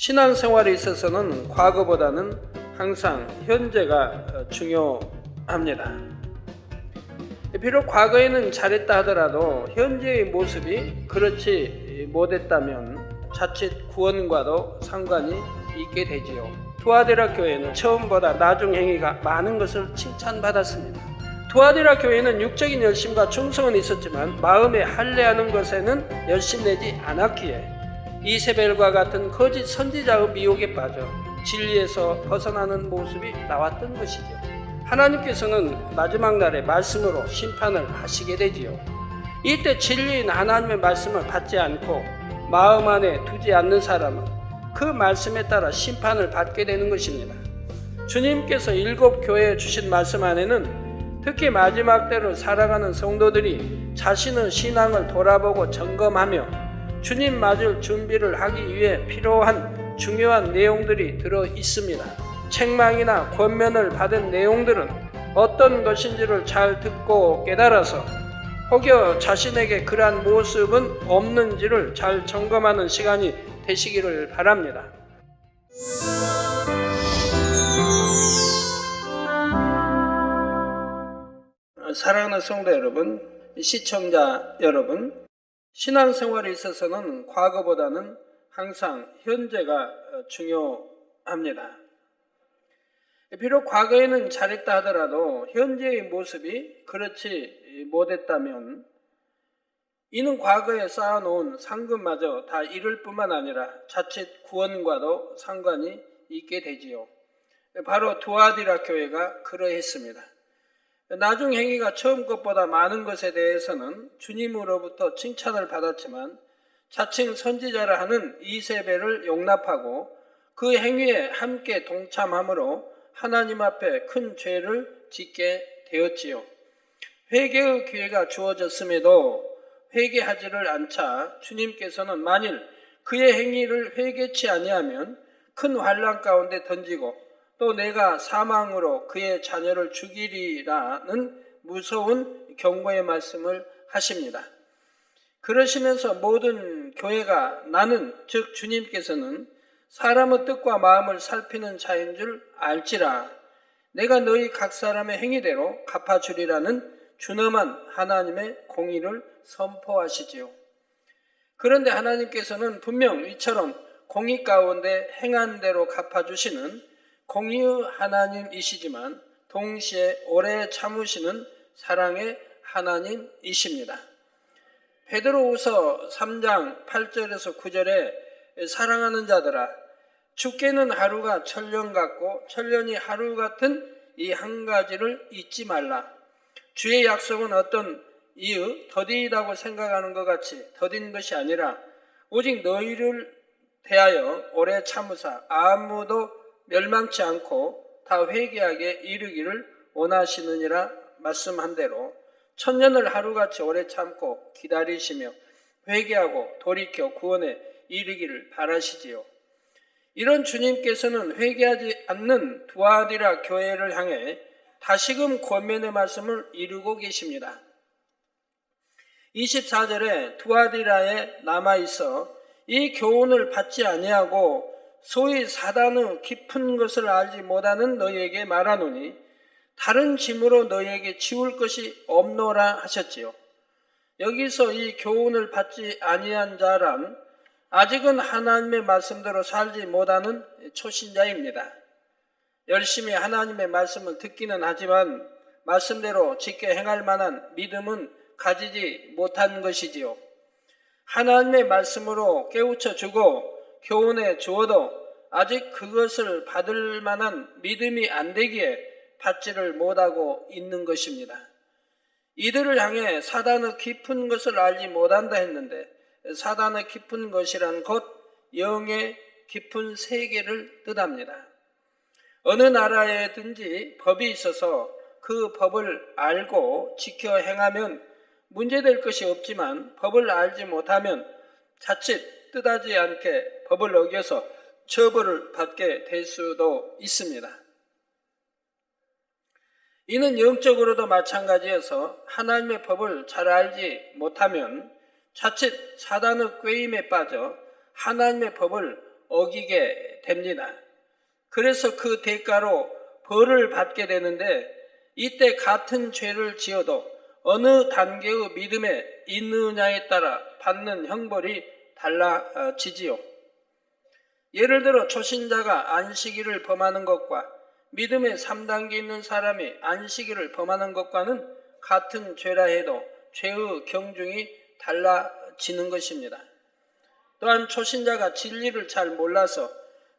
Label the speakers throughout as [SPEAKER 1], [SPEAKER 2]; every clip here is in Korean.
[SPEAKER 1] 신앙생활에 있어서는 과거보다는 항상 현재가 중요합니다. 비록 과거에는 잘했다 하더라도 현재의 모습이 그렇지 못했다면 자칫 구원과도 상관이 있게 되지요. 투아디라 교회는 처음보다 나중 행위가 많은 것을 칭찬받았습니다. 투아디라 교회는 육적인 열심과 충성은 있었지만 마음에 할례하는 것에는 열심 내지 않았기에 이세벨과 같은 거짓 선지자의 미혹에 빠져 진리에서 벗어나는 모습이 나왔던 것이죠. 하나님께서는 마지막 날에 말씀으로 심판을 하시게 되지요. 이때 진리인 하나님의 말씀을 받지 않고 마음 안에 두지 않는 사람은 그 말씀에 따라 심판을 받게 되는 것입니다. 주님께서 7 교회에 주신 말씀 안에는 특히 마지막 때를 살아가는 성도들이 자신의 신앙을 돌아보고 점검하며 주님 맞을 준비를 하기 위해 필요한 중요한 내용들이 들어 있습니다. 책망이나 권면을 받은 내용들은 어떤 것인지를 잘 듣고 깨달아서 혹여 자신에게 그러한 모습은 없는지를 잘 점검하는 시간이 되시기를 바랍니다. 사랑하는 성도 여러분, 시청자 여러분, 신앙생활에 있어서는 과거보다는 항상 현재가 중요합니다. 비록 과거에는 잘했다 하더라도 현재의 모습이 그렇지 못했다면 이는 과거에 쌓아놓은 상급마저 다 잃을 뿐만 아니라 자칫 구원과도 상관이 있게 되지요. 바로 투아디라 교회가 그러했습니다. 나중 행위가 처음 것보다 많은 것에 대해서는 주님으로부터 칭찬을 받았지만 자칭 선지자라 하는 이세벨을 용납하고 그 행위에 함께 동참함으로 하나님 앞에 큰 죄를 짓게 되었지요. 회개의 기회가 주어졌음에도 회개하지를 않자 주님께서는 만일 그의 행위를 회개치 아니하면 큰 환난 가운데 던지고 또 내가 사망으로 그의 자녀를 죽이리라는 무서운 경고의 말씀을 하십니다. 그러시면서 모든 교회가 나는 즉 주님께서는 사람의 뜻과 마음을 살피는 자인 줄 알지라 내가 너희 각 사람의 행위대로 갚아주리라는 준엄한 하나님의 공의를 선포하시지요. 그런데 하나님께서는 분명 이처럼 공의 가운데 행한 대로 갚아주시는 공의의 하나님이시지만 동시에 오래 참으시는 사랑의 하나님이십니다. 베드로후서 3장 8절에서 9절에 사랑하는 자들아 주께는 하루가 천년 같고 천년이 하루 같은 이 한 가지를 잊지 말라. 주의 약속은 어떤 이의 더디다고 생각하는 것 같이 더딘 것이 아니라 오직 너희를 대하여 오래 참으사 아무도 멸망치 않고 다 회개하게 이르기를 원하시느니라 말씀한 대로 천년을 하루같이 오래 참고 기다리시며 회개하고 돌이켜 구원에 이르기를 바라시지요. 이런 주님께서는 회개하지 않는 투아디라 교회를 향해 다시금 권면의 말씀을 이루고 계십니다. 24절에 투아디라에 남아있어 이 교훈을 받지 아니하고 소위 사단의 깊은 것을 알지 못하는 너희에게 말하노니 다른 짐으로 너희에게 지울 것이 없노라 하셨지요. 여기서 이 교훈을 받지 아니한 자란 아직은 하나님의 말씀대로 살지 못하는 초신자입니다. 열심히 하나님의 말씀을 듣기는 하지만 말씀대로 지켜 행할 만한 믿음은 가지지 못한 것이지요. 하나님의 말씀으로 깨우쳐 주고 교훈해 주어도 아직 그것을 받을 만한 믿음이 안 되기에 받지를 못하고 있는 것입니다. 이들을 향해 사단의 깊은 것을 알지 못한다 했는데 사단의 깊은 것이란 곧 영의 깊은 세계를 뜻합니다. 어느 나라에든지 법이 있어서 그 법을 알고 지켜 행하면 문제될 것이 없지만 법을 알지 못하면 자칫 뜻하지 않게 법을 어겨서 처벌을 받게 될 수도 있습니다. 이는 영적으로도 마찬가지여서 하나님의 법을 잘 알지 못하면 자칫 사단의 꾀임에 빠져 하나님의 법을 어기게 됩니다. 그래서 그 대가로 벌을 받게 되는데, 이때 같은 죄를 지어도 어느 단계의 믿음에 있느냐에 따라 받는 형벌이 달라지지요. 예를 들어 초신자가 안식일을 범하는 것과 믿음의 3단계 있는 사람이 안식일을 범하는 것과는 같은 죄라 해도 죄의 경중이 달라지는 것입니다. 또한 초신자가 진리를 잘 몰라서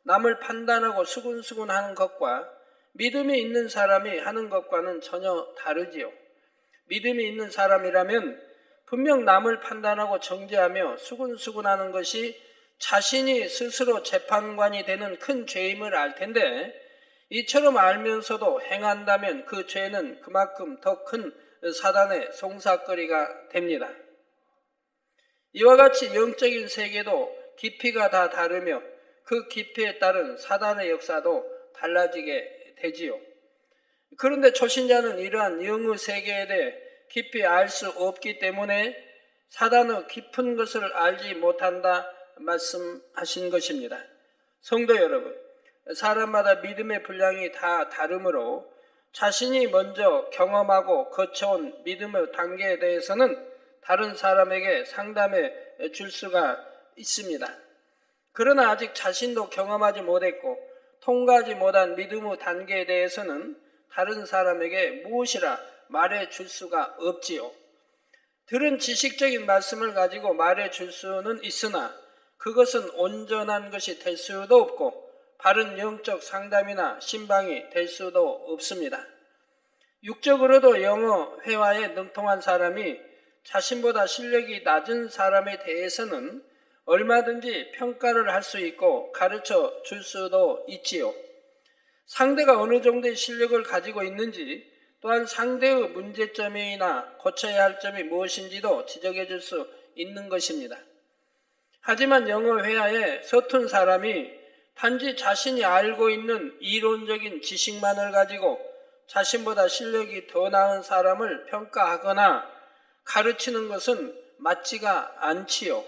[SPEAKER 1] 남을 판단하고 수군수군하는 것과 믿음이 있는 사람이 하는 것과는 전혀 다르지요. 믿음이 있는 사람이라면 분명 남을 판단하고 정죄하며 수군수군하는 것이 자신이 스스로 재판관이 되는 큰 죄임을 알 텐데, 이처럼 알면서도 행한다면 그 죄는 그만큼 더 큰 사단의 송사거리가 됩니다. 이와 같이 영적인 세계도 깊이가 다 다르며 그 깊이에 따른 사단의 역사도 달라지게 되지요. 그런데 초신자는 이러한 영의 세계에 대해 깊이 알 수 없기 때문에 사단의 깊은 것을 알지 못한다 말씀하신 것입니다. 성도 여러분, 사람마다 믿음의 분량이 다 다르므로 자신이 먼저 경험하고 거쳐온 믿음의 단계에 대해서는 다른 사람에게 상담해 줄 수가 있습니다. 그러나 아직 자신도 경험하지 못했고 통과하지 못한 믿음의 단계에 대해서는 다른 사람에게 무엇이라 말해 줄 수가 없지요. 들은 지식적인 말씀을 가지고 말해 줄 수는 있으나 그것은 온전한 것이 될 수도 없고 바른 영적 상담이나 신방이 될 수도 없습니다. 육적으로도 영어 회화에 능통한 사람이 자신보다 실력이 낮은 사람에 대해서는 얼마든지 평가를 할 수 있고 가르쳐 줄 수도 있지요. 상대가 어느 정도의 실력을 가지고 있는지, 또한 상대의 문제점이나 고쳐야 할 점이 무엇인지도 지적해 줄 수 있는 것입니다. 하지만 영어 회화에 서툰 사람이 단지 자신이 알고 있는 이론적인 지식만을 가지고 자신보다 실력이 더 나은 사람을 평가하거나 가르치는 것은 맞지가 않지요.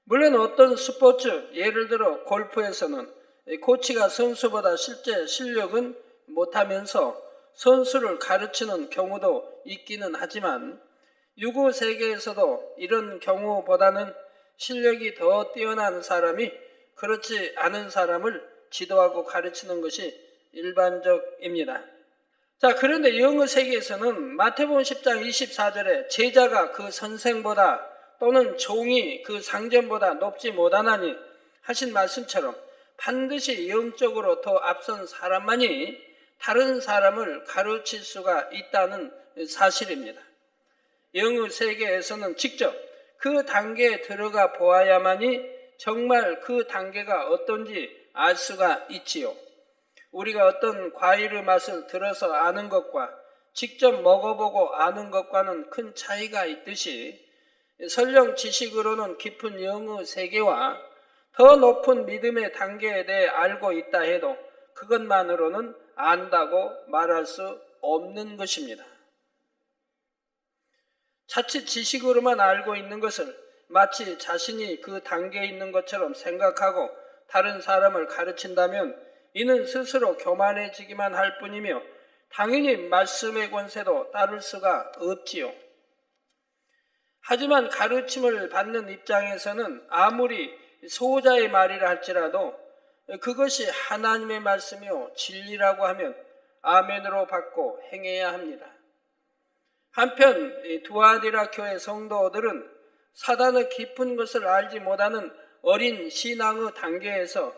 [SPEAKER 1] 물론 어떤 스포츠, 예를 들어 골프에서는 코치가 선수보다 실제 실력은 못하면서 선수를 가르치는 경우도 있기는 하지만 유구 세계에서도 이런 경우보다는 실력이 더 뛰어난 사람이 그렇지 않은 사람을 지도하고 가르치는 것이 일반적입니다. 자, 그런데 영어 세계에서는 마태복음 10장 24절에 제자가 그 선생보다 또는 종이 그 상전보다 높지 못하나니 하신 말씀처럼 반드시 영적으로 더 앞선 사람만이 다른 사람을 가르칠 수가 있다는 사실입니다. 영어 세계에서는 직접 그 단계에 들어가 보아야만이 정말 그 단계가 어떤지 알 수가 있지요. 우리가 어떤 과일의 맛을 들어서 아는 것과 직접 먹어보고 아는 것과는 큰 차이가 있듯이 설령 지식으로는 깊은 영의 세계와 더 높은 믿음의 단계에 대해 알고 있다 해도 그것만으로는 안다고 말할 수 없는 것입니다. 자칫 지식으로만 알고 있는 것을 마치 자신이 그 단계에 있는 것처럼 생각하고 다른 사람을 가르친다면 이는 스스로 교만해지기만 할 뿐이며 당연히 말씀의 권세도 따를 수가 없지요. 하지만 가르침을 받는 입장에서는 아무리 소자의 말이라 할지라도 그것이 하나님의 말씀이요 진리라고 하면 아멘으로 받고 행해야 합니다. 한편 두아디라 교회 성도들은 사단의 깊은 것을 알지 못하는 어린 신앙의 단계에서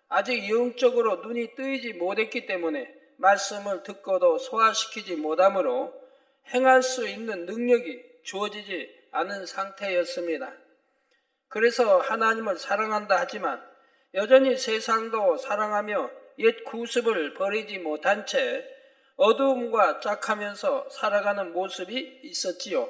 [SPEAKER 1] 아직 영적으로 눈이 뜨이지 못했기 때문에 말씀을 듣고도 소화시키지 못하므로 행할 수 있는 능력이 주어지지 않은 상태였습니다. 그래서 하나님을 사랑한다 하지만 여전히 세상도 사랑하며 옛 구습을 버리지 못한 채 어두움과 짝하면서 살아가는 모습이 있었지요.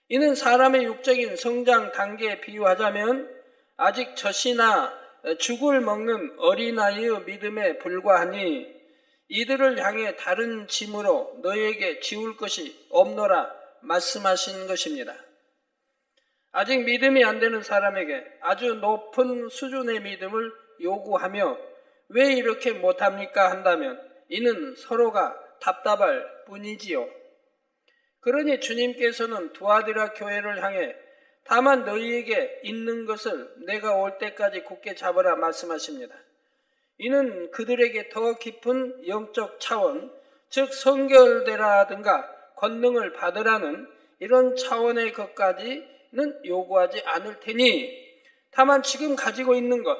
[SPEAKER 1] 이는 사람의 육적인 성장 단계에 비유하자면 아직 젖이나 죽을 먹는 어린아이의 믿음에 불과하니 이들을 향해 다른 짐으로 너희에게 지울 것이 없노라 말씀하신 것입니다. 아직 믿음이 안 되는 사람에게 아주 높은 수준의 믿음을 요구하며 왜 이렇게 못합니까 한다면 이는 서로가 답답할 뿐이지요. 그러니 주님께서는 두아디라 교회를 향해 다만 너희에게 있는 것을 내가 올 때까지 굳게 잡으라 말씀하십니다. 이는 그들에게 더 깊은 영적 차원, 즉 성결되라든가 권능을 받으라는 이런 차원의 것까지는 요구하지 않을 테니 다만 지금 가지고 있는 것,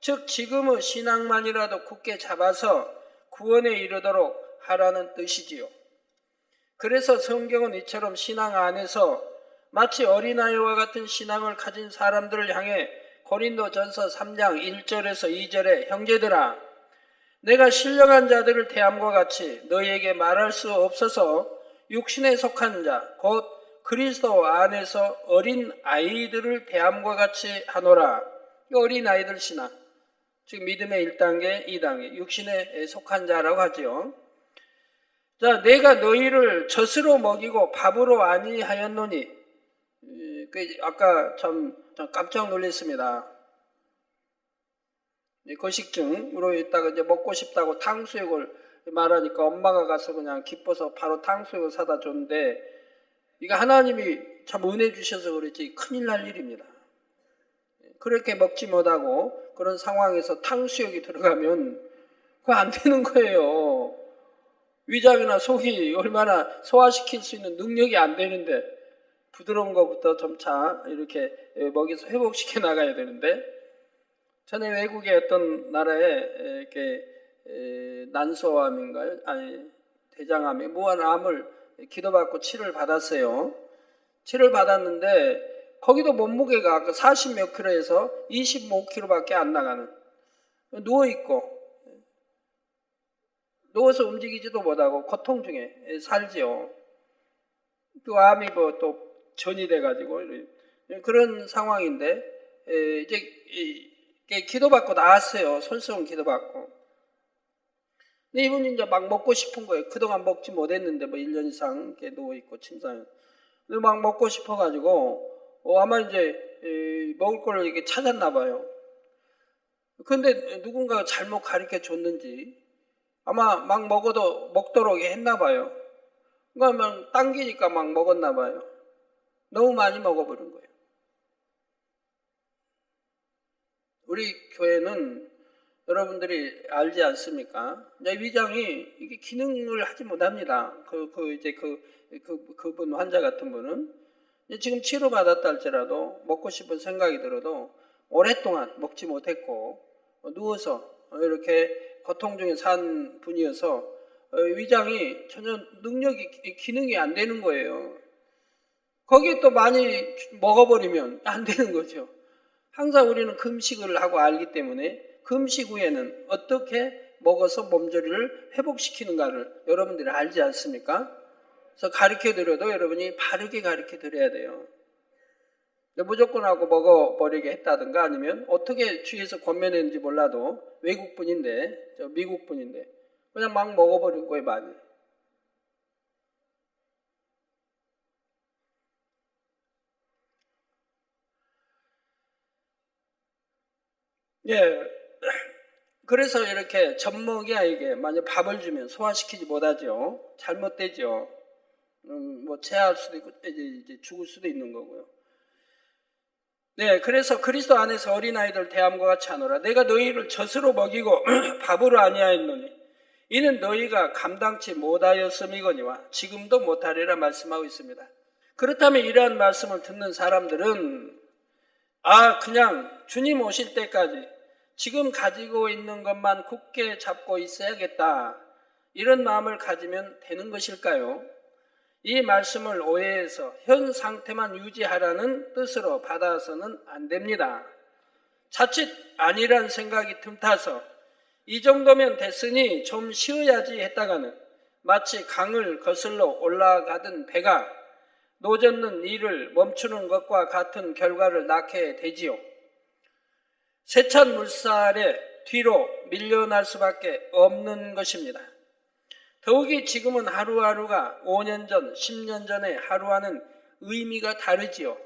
[SPEAKER 1] 즉 지금의 신앙만이라도 굳게 잡아서 구원에 이르도록 하라는 뜻이지요. 그래서 성경은 이처럼 신앙 안에서 마치 어린아이와 같은 신앙을 가진 사람들을 향해 고린도전서 3장 1절에서 2절에 형제들아 내가 신령한 자들을 대함과 같이 너희에게 말할 수 없어서 육신에 속한 자 곧 그리스도 안에서 어린 아이들을 대함과 같이 하노라. 어린 아이들 신앙, 즉 믿음의 1단계, 2단계, 육신에 속한 자라고 하죠. 자, 내가 너희를 젖으로 먹이고 밥으로 아니하였노니, 아까 참 깜짝 놀랐습니다. 거식증으로 있다가 이제 먹고 싶다고 탕수육을 말하니까 엄마가 가서 그냥 기뻐서 바로 탕수육을 사다 줬는데, 이거 하나님이 참 은혜 주셔서 그렇지 큰일 날 일입니다. 그렇게 먹지 못하고 그런 상황에서 탕수육이 들어가면 그거 안 되는 거예요. 위장이나 속이 얼마나 소화시킬 수 있는 능력이 안 되는데 부드러운 것부터 점차 이렇게 먹여서 회복시켜 나가야 되는데, 전에 외국의 어떤 나라에 이렇게 난소암인가요? 아니 대장암에 무한암을 기도받고 치료를 받았어요. 치료를 받았는데 거기도 몸무게가 40몇 킬로에서 25킬로밖에 안 나가는, 누워있고 누워서 움직이지도 못하고 고통 중에 살지요. 또 암이 또 전이 돼가지고 그런 상황인데 이제 기도받고 나왔어요. 손수건 기도받고. 근데 이분이 이제 막 먹고 싶은 거예요. 그동안 먹지 못했는데 1년 이상 이렇게 누워있고 침상에. 근데 막 먹고 싶어가지고 아마 이제 먹을 거를 이렇게 찾았나 봐요. 근데 누군가가 잘못 가르쳐 줬는지 아마 막 먹도록 했나 봐요. 그러니까 막 당기니까 막 먹었나 봐요. 너무 많이 먹어버린 거예요. 우리 교회는 여러분들이 알지 않습니까? 위장이 이게 기능을 하지 못합니다. 그분 환자 같은 분은 지금 치료받았다 할지라도 먹고 싶은 생각이 들어도 오랫동안 먹지 못했고 누워서 이렇게 고통 중에 산 분이어서 위장이 전혀 기능이 안 되는 거예요. 거기에 또 많이 먹어버리면 안 되는 거죠. 항상 우리는 금식을 하고 알기 때문에 금식 후에는 어떻게 먹어서 몸조리를 회복시키는가를 여러분들이 알지 않습니까? 그래서 가르쳐드려도 여러분이 바르게 가르쳐드려야 돼요. 무조건 하고 먹어버리게 했다든가 아니면 어떻게 주위에서 권면했는지 몰라도 외국분인데, 미국분인데 그냥 막 먹어버린 거예요, 많이. 예. 그래서 이렇게 젖먹이 아이에게 만약 밥을 주면 소화시키지 못하죠. 잘못되죠. 체할 수도 있고 이제 죽을 수도 있는 거고요. 네, 그래서 그리스도 안에서 어린아이들 대함과 같이 하노라. 내가 너희를 젖으로 먹이고 밥으로 아니하였노니 이는 너희가 감당치 못하였음이거니와 지금도 못하리라 말씀하고 있습니다. 그렇다면 이러한 말씀을 듣는 사람들은 그냥 주님 오실 때까지 지금 가지고 있는 것만 굳게 잡고 있어야겠다, 이런 마음을 가지면 되는 것일까요? 이 말씀을 오해해서 현 상태만 유지하라는 뜻으로 받아서는 안 됩니다. 자칫 아니란 생각이 틈타서 이 정도면 됐으니 좀 쉬어야지 했다가는 마치 강을 거슬러 올라가던 배가 노젓는 일을 멈추는 것과 같은 결과를 낳게 되지요. 세찬 물살에 뒤로 밀려날 수밖에 없는 것입니다. 더욱이 지금은 하루하루가 5년 전, 10년 전의 하루와는 의미가 다르지요.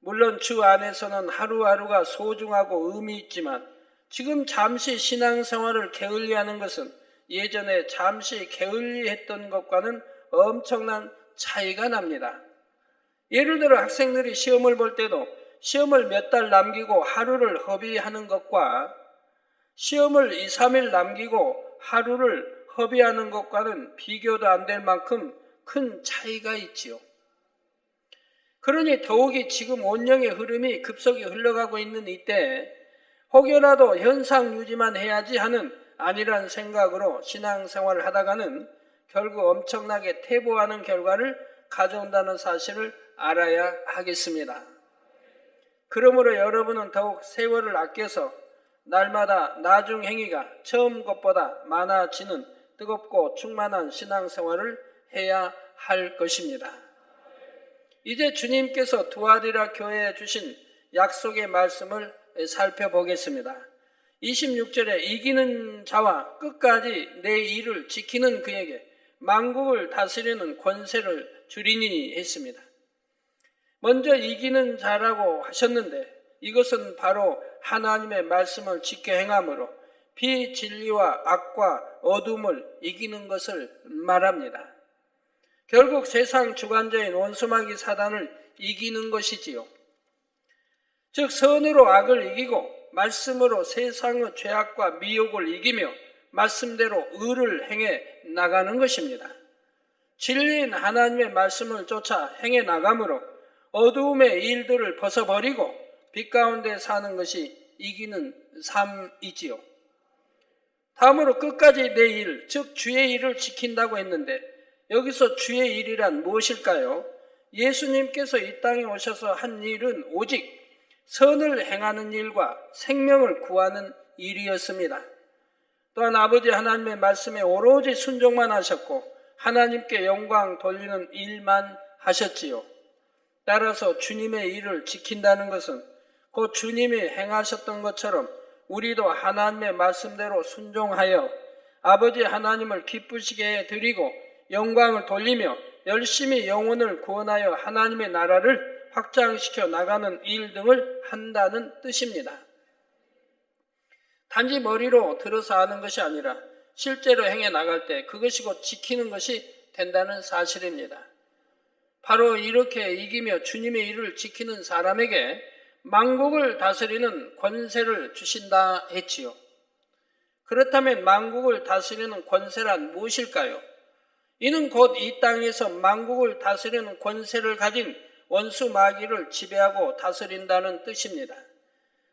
[SPEAKER 1] 물론 주 안에서는 하루하루가 소중하고 의미 있지만 지금 잠시 신앙생활을 게을리하는 것은 예전에 잠시 게을리했던 것과는 엄청난 차이가 납니다. 예를 들어 학생들이 시험을 볼 때도 시험을 몇 달 남기고 하루를 허비하는 것과 시험을 2, 3일 남기고 하루를 허비하는 것과는 비교도 안 될 만큼 큰 차이가 있지요. 그러니 더욱이 지금 원령의 흐름이 급속히 흘러가고 있는 이때 혹여라도 현상 유지만 해야지 하는 아니란 생각으로 신앙생활을 하다가는 결국 엄청나게 퇴보하는 결과를 가져온다는 사실을 알아야 하겠습니다. 그러므로 여러분은 더욱 세월을 아껴서 날마다 나중 행위가 처음 것보다 많아지는 뜨겁고 충만한 신앙생활을 해야 할 것입니다. 이제 주님께서 두아디라 교회에 주신 약속의 말씀을 살펴보겠습니다. 26절에 이기는 자와 끝까지 내 일을 지키는 그에게 만국을 다스리는 권세를 주리니 했습니다. 먼저 이기는 자라고 하셨는데 이것은 바로 하나님의 말씀을 지켜 행함으로 비진리와 악과 어둠을 이기는 것을 말합니다. 결국 세상 주관자인 원수마귀 사단을 이기는 것이지요. 즉 선으로 악을 이기고 말씀으로 세상의 죄악과 미혹을 이기며 말씀대로 의를 행해 나가는 것입니다. 진리인 하나님의 말씀을 쫓아 행해 나감으로 어두움의 일들을 벗어버리고 빛 가운데 사는 것이 이기는 삶이지요. 다음으로 끝까지 내 일, 즉 주의 일을 지킨다고 했는데 여기서 주의 일이란 무엇일까요? 예수님께서 이 땅에 오셔서 한 일은 오직 선을 행하는 일과 생명을 구하는 일이었습니다. 또한 아버지 하나님의 말씀에 오로지 순종만 하셨고 하나님께 영광 돌리는 일만 하셨지요. 따라서 주님의 일을 지킨다는 것은 곧 주님이 행하셨던 것처럼 우리도 하나님의 말씀대로 순종하여 아버지 하나님을 기쁘시게 드리고 영광을 돌리며 열심히 영혼을 구원하여 하나님의 나라를 확장시켜 나가는 일 등을 한다는 뜻입니다. 단지 머리로 들어서 하는 것이 아니라 실제로 행해 나갈 때 그것이 곧 지키는 것이 된다는 사실입니다. 바로 이렇게 이기며 주님의 일을 지키는 사람에게 만국을 다스리는 권세를 주신다 했지요. 그렇다면 만국을 다스리는 권세란 무엇일까요? 이는 곧 이 땅에서 만국을 다스리는 권세를 가진 원수 마귀를 지배하고 다스린다는 뜻입니다.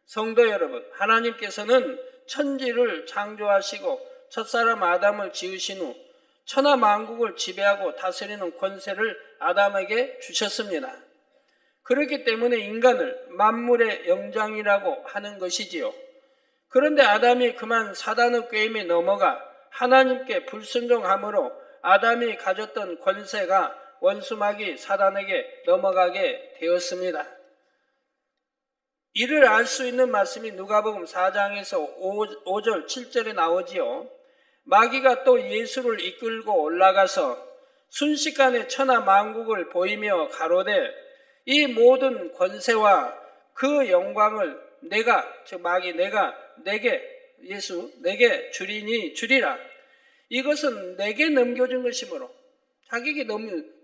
[SPEAKER 1] 성도 여러분, 하나님께서는 천지를 창조하시고 첫사람 아담을 지으신 후 천하 만국을 지배하고 다스리는 권세를 아담에게 주셨습니다. 그렇기 때문에 인간을 만물의 영장이라고 하는 것이지요. 그런데 아담이 그만 사단의 꾀임에 넘어가 하나님께 불순종함으로 아담이 가졌던 권세가 원수마귀 사단에게 넘어가게 되었습니다. 이를 알 수 있는 말씀이 누가복음 4장에서 5절 7절에 나오지요. 마귀가 또 예수를 이끌고 올라가서 순식간에 천하 만국을 보이며 가로되 이 모든 권세와 그 영광을 내가 내게 예수 내게 주리라. 이것은 내게 넘겨준 것이므로 자기에게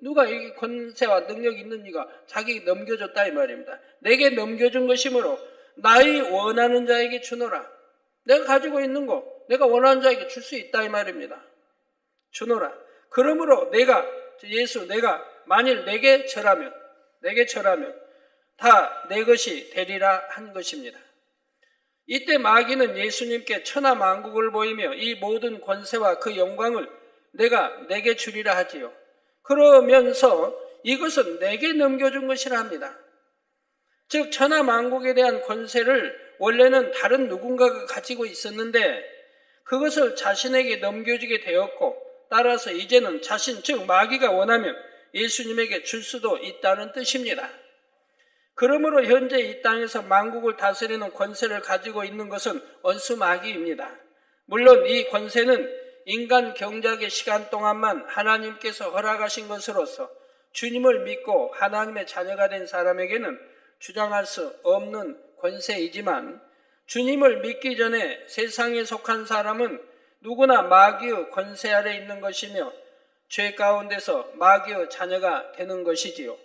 [SPEAKER 1] 누가 이 권세와 능력이 있는 이가 자기에게 넘겨줬다 이 말입니다. 내게 넘겨준 것이므로 나의 원하는 자에게 주노라. 내가 가지고 있는 거 내가 원하는 자에게 줄 수 있다 이 말입니다. 주노라. 그러므로 내가 만일 내게 절하면 다 내 것이 되리라 한 것입니다. 이때 마귀는 예수님께 천하 만국을 보이며 이 모든 권세와 그 영광을 내게 주리라 하지요. 그러면서 이것은 내게 넘겨준 것이라 합니다. 즉 천하 만국에 대한 권세를 원래는 다른 누군가가 가지고 있었는데 그것을 자신에게 넘겨주게 되었고 따라서 이제는 즉 마귀가 원하면 예수님에게 줄 수도 있다는 뜻입니다. 그러므로 현재 이 땅에서 만국을 다스리는 권세를 가지고 있는 것은 원수 마귀입니다. 물론 이 권세는 인간 경작의 시간 동안만 하나님께서 허락하신 것으로서 주님을 믿고 하나님의 자녀가 된 사람에게는 주장할 수 없는 권세이지만 주님을 믿기 전에 세상에 속한 사람은 누구나 마귀의 권세 아래 있는 것이며 죄 가운데서 마귀의 자녀가 되는 것이지요.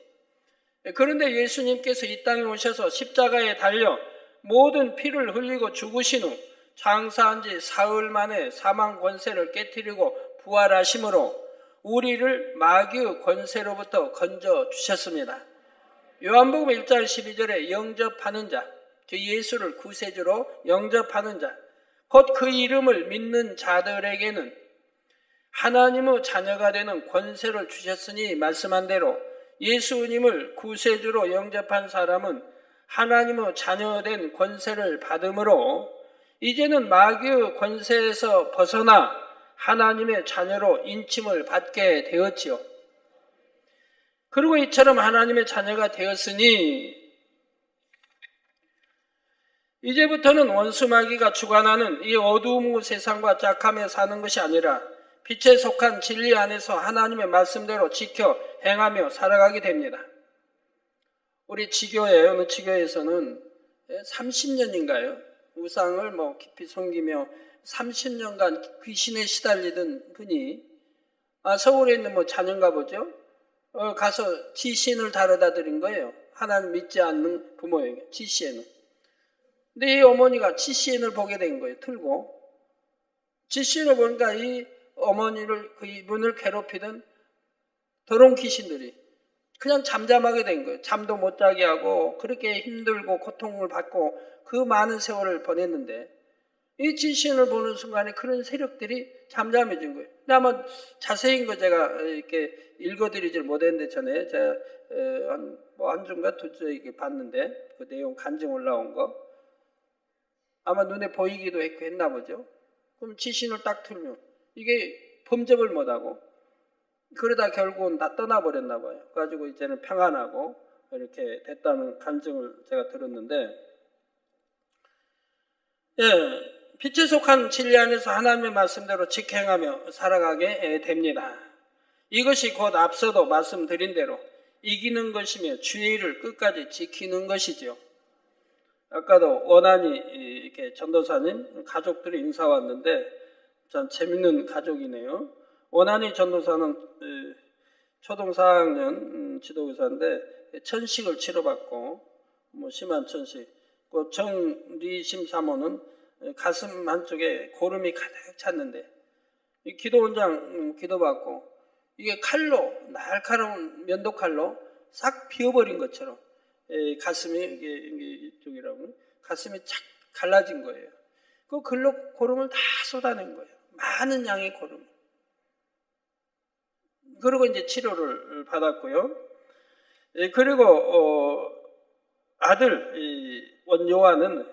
[SPEAKER 1] 그런데 예수님께서 이 땅에 오셔서 십자가에 달려 모든 피를 흘리고 죽으신 후 장사한 지 사흘 만에 사망 권세를 깨뜨리고 부활하심으로 우리를 마귀의 권세로부터 건져 주셨습니다. 요한복음 1장 12절에 영접하는 자, 그 예수를 구세주로 영접하는 자, 곧 그 이름을 믿는 자들에게는 하나님의 자녀가 되는 권세를 주셨으니 말씀한 대로 예수님을 구세주로 영접한 사람은 하나님의 자녀된 권세를 받음으로 이제는 마귀의 권세에서 벗어나 하나님의 자녀로 인침을 받게 되었지요. 그리고 이처럼 하나님의 자녀가 되었으니 이제부터는 원수 마귀가 주관하는 이 어두운 세상과 짝하며 사는 것이 아니라 빛에 속한 진리 안에서 하나님의 말씀대로 지켜 행하며 살아가게 됩니다. 우리 지교에 어느 지교에서는 30년인가요? 우상을 깊이 섬기며 30년간 귀신에 시달리던 분이 서울에 있는 자녀인가 보죠. 가서 지신을 다루다 드린 거예요. 하나님 믿지 않는 부모에게 지시에는. 근데 이 어머니가 지시인을 보게 된 거예요. 틀고 지시인을 보니까 이 어머니를 이분을 괴롭히던 더러운 귀신들이 그냥 잠잠하게 된 거예요. 잠도 못 자게 하고 그렇게 힘들고 고통을 받고 그 많은 세월을 보냈는데 이 지신을 보는 순간에 그런 세력들이 잠잠해진 거예요. 근데 아마 자세한 거 제가 이렇게 읽어드리질 못했는데 전에 제가 한 주인가 두 주 이렇게 봤는데 그 내용 간증 올라온 거 아마 눈에 보이기도 했고 했나 보죠. 그럼 지신을 딱 틀면 이게 범접을 못하고 그러다 결국은 다 떠나버렸나 봐요. 그래가지고 이제는 평안하고 이렇게 됐다는 간증을 제가 들었는데 빛에 속한 진리 안에서 하나님의 말씀대로 직행하며 살아가게 됩니다. 이것이 곧 앞서도 말씀드린 대로 이기는 것이며 주의를 끝까지 지키는 것이죠. 아까도 원한이 이렇게 전도사님 가족들이 인사 왔는데 참 재밌는 가족이네요. 원한이 전도사는 초등 4학년 지도교사인데 천식을 치료받고 심한 천식. 그 정리심 사모는 가슴 한쪽에 고름이 가득 찼는데 이 기도원장 기도받고 이게 칼로 날카로운 면도칼로 싹 비워버린 것처럼 가슴이 이쪽이라고 가슴이 착 갈라진 거예요. 그 글로 고름을 다 쏟아낸 거예요. 많은 양의 고름. 그리고 이제 치료를 받았고요. 그리고 아들 요한은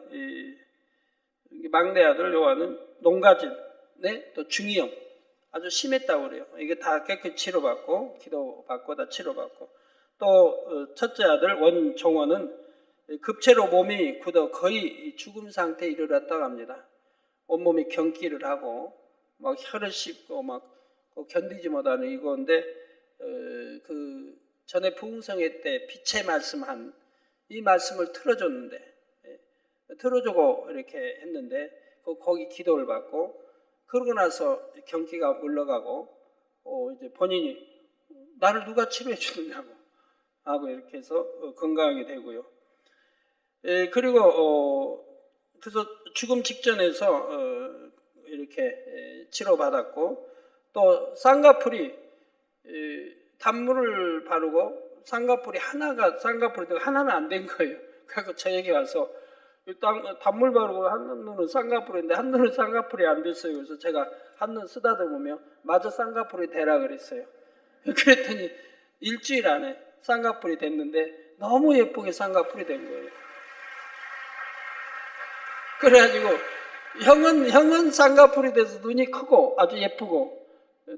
[SPEAKER 1] 막내 아들 요한은 농가진의 또 중이염 아주 심했다고 그래요. 이게 다 깨끗이 치료받고 기도받고 다 치료받고 또 첫째 아들 원종원은 급체로 몸이 굳어 거의 죽음 상태에 이르렀다고 합니다. 온몸이 경기를 하고 막 혀를 씹고 막 견디지 못하는 이건데 그 전에 부흥성회 때 빛의 말씀한 이 말씀을 틀어줬는데 틀어주고 이렇게 했는데 거기 기도를 받고 그러고 나서 경기가 물러가고 이제 본인이 나를 누가 치료해 주느냐고 하고 이렇게 해서 건강하게 되고요. 그리고 그래서 죽음 직전에서 이렇게 치료받았고 또 쌍꺼풀이 단물을 바르고 쌍꺼풀이 하나는 안 된 거예요. 그래서 저에게 와서 단물 바르고 한 눈은 쌍꺼풀인데 한 눈은 쌍꺼풀이 안 됐어요. 그래서 제가 한 눈 쓰다듬으며 마저 쌍꺼풀이 되라 그랬어요. 그랬더니 일주일 안에 쌍꺼풀이 됐는데 너무 예쁘게 쌍꺼풀이 된 거예요. 그래가지고 형은 쌍꺼풀이 돼서 눈이 크고 아주 예쁘고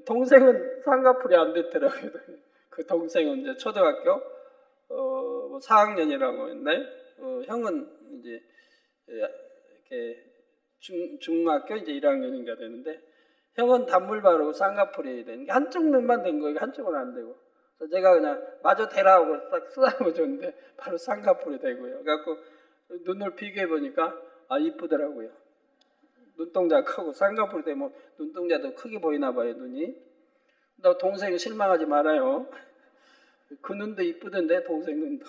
[SPEAKER 1] 동생은 쌍꺼풀이 안 됐더라고요. 그 동생은 이제 초등학교 4학년이라고 했나요? 형은 이제 이렇게 중학교 이제 1학년인가 되는데 형은 단물 바르고 쌍꺼풀이 된 게 한쪽 눈만 된 거예요. 한쪽은 안 되고 그래서 제가 그냥 마저 대라 하고 딱 쓰다듬어 줬는데 바로 쌍꺼풀이 되고요. 그래갖고 눈을 비교해 보니까 이쁘더라고요. 눈동자 크고 쌍꺼풀이 되면 눈동자도 크게 보이나 봐요, 눈이. 나 동생 실망하지 말아요. 그 눈도 이쁘던데, 동생 눈도.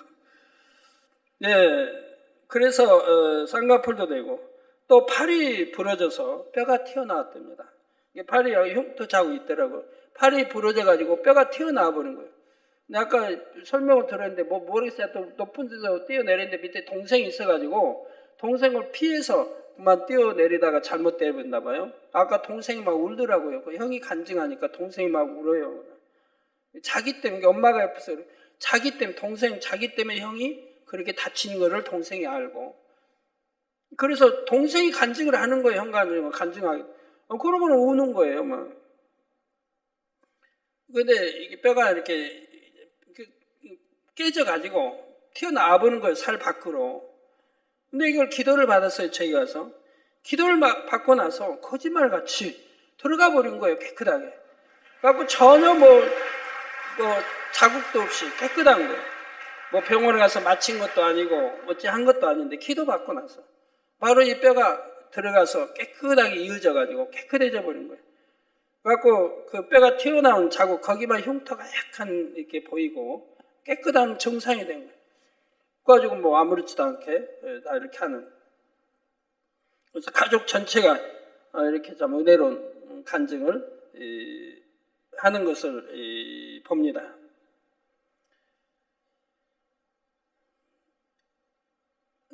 [SPEAKER 1] 예, 그래서 쌍꺼풀도 되고 또 팔이 부러져서 뼈가 튀어나왔답니다. 팔이 흉터 자국 있더라고요. 팔이 부러져가지고 뼈가 튀어나와 버린 거예요. 근데 아까 설명을 들었는데 모르겠어요. 또 높은 데서 뛰어내리는데 밑에 동생이 있어가지고 동생을 피해서 그만 뛰어내리다가 잘못되어 버렸나 봐요. 아까 동생이 막 울더라고요. 그 형이 간증하니까 동생이 막 울어요. 자기 때문에, 엄마가 옆에서 자기 때문에, 자기 때문에 형이 그렇게 다친 거를 동생이 알고, 그래서 동생이 간증을 하는 거예요. 형 간증하게. 그러고는 우는 거예요, 막. 근데 이게 뼈가 이렇게 깨져가지고 튀어나와 버는 거예요, 살 밖으로. 근데 이걸 기도를 받았어요, 저희 가서. 기도를 받고 나서 거짓말같이 들어가 버린 거예요, 깨끗하게. 그래갖고 전혀 자국도 없이 깨끗한 거예요. 병원에 가서 맞힌 것도 아니고 어찌 한 것도 아닌데 기도 받고 나서 바로 이 뼈가 들어가서 깨끗하게 이어져가지고 깨끗해져 버린 거예요. 그래갖고 그 뼈가 튀어나온 자국, 거기만 흉터가 약간 이렇게 보이고 깨끗한 정상이 된 거예요. 그래가지고 아무렇지도 않게 다 이렇게 하는. 그래서 가족 전체가 이렇게 참 은혜로운 간증을 하는 것을 봅니다.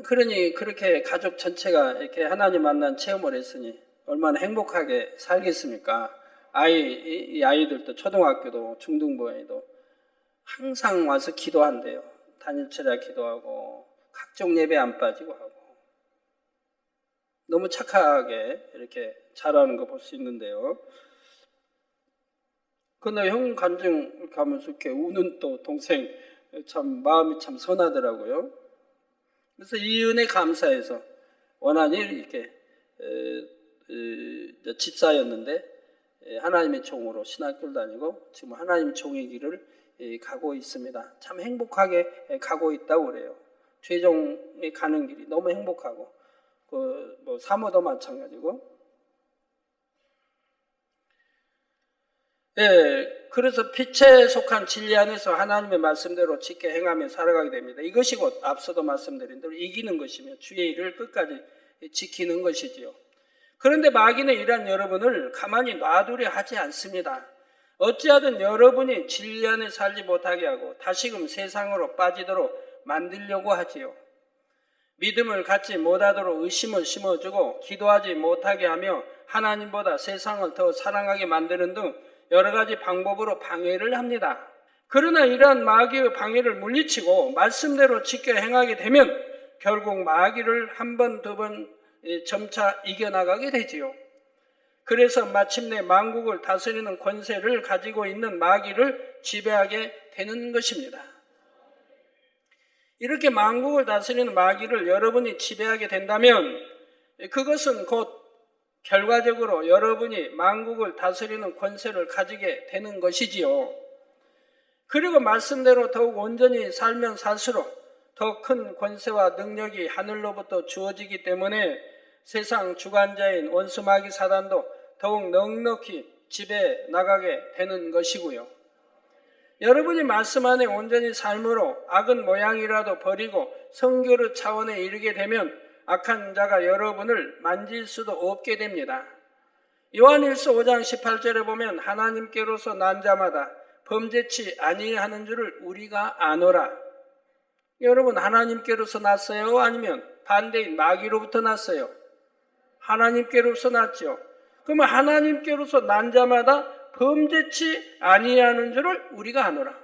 [SPEAKER 1] 그러니 그렇게 가족 전체가 이렇게 하나님 만난 체험을 했으니 얼마나 행복하게 살겠습니까? 이 아이들도 초등학교도 중등부에도 항상 와서 기도한대요. 단일체라 기도하고 각종 예배 안 빠지고 하고 너무 착하게 이렇게 잘하는 거 볼 수 있는데요. 근데 형 간증 가면서 이렇게 우는 또 동생 참 마음이 참 선하더라고요. 그래서 이 은혜 감사해서 원한이 이렇게 집사였는데 하나님의 종으로 신학교를 다니고 지금 하나님의 종의 길을 가고 있습니다. 참 행복하게 가고 있다고 그래요. 최종에 가는 길이 너무 행복하고 사모도 마찬가지고. 그래서 빛에 속한 진리 안에서 하나님의 말씀대로 지켜 행하며 살아가게 됩니다. 이것이 곧 앞서도 말씀드린 대로 이기는 것이며 주의 일을 끝까지 지키는 것이지요. 그런데 마귀는 이러한 여러분을 가만히 놔두려 하지 않습니다. 어찌하든 여러분이 진리 안에 살지 못하게 하고 다시금 세상으로 빠지도록 만들려고 하지요. 믿음을 갖지 못하도록 의심을 심어주고 기도하지 못하게 하며 하나님보다 세상을 더 사랑하게 만드는 등 여러 가지 방법으로 방해를 합니다. 그러나 이러한 마귀의 방해를 물리치고 말씀대로 지켜 행하게 되면 결국 마귀를 한 번, 두 번 점차 이겨나가게 되지요. 그래서 마침내 만국을 다스리는 권세를 가지고 있는 마귀를 지배하게 되는 것입니다. 이렇게 만국을 다스리는 마귀를 여러분이 지배하게 된다면 그것은 곧 결과적으로 여러분이 만국을 다스리는 권세를 가지게 되는 것이지요. 그리고 말씀대로 더욱 온전히 살면 살수록 더 큰 권세와 능력이 하늘로부터 주어지기 때문에 세상 주관자인 원수 마귀 사단도 더욱 넉넉히 지배해 나가게 되는 것이고요. 여러분이 말씀 안에 온전히 삶으로 악은 모양이라도 버리고 성결의 차원에 이르게 되면 악한 자가 여러분을 만질 수도 없게 됩니다. 요한일서 5장 18절에 보면 하나님께로서 난 자마다 범죄치 아니하는 줄을 우리가 아노라. 여러분 하나님께로서 났어요? 아니면 반대인 마귀로부터 났어요? 하나님께로서 났죠. 그러면 하나님께로서 난 자마다 범죄치 아니하는 줄을 우리가 아노라.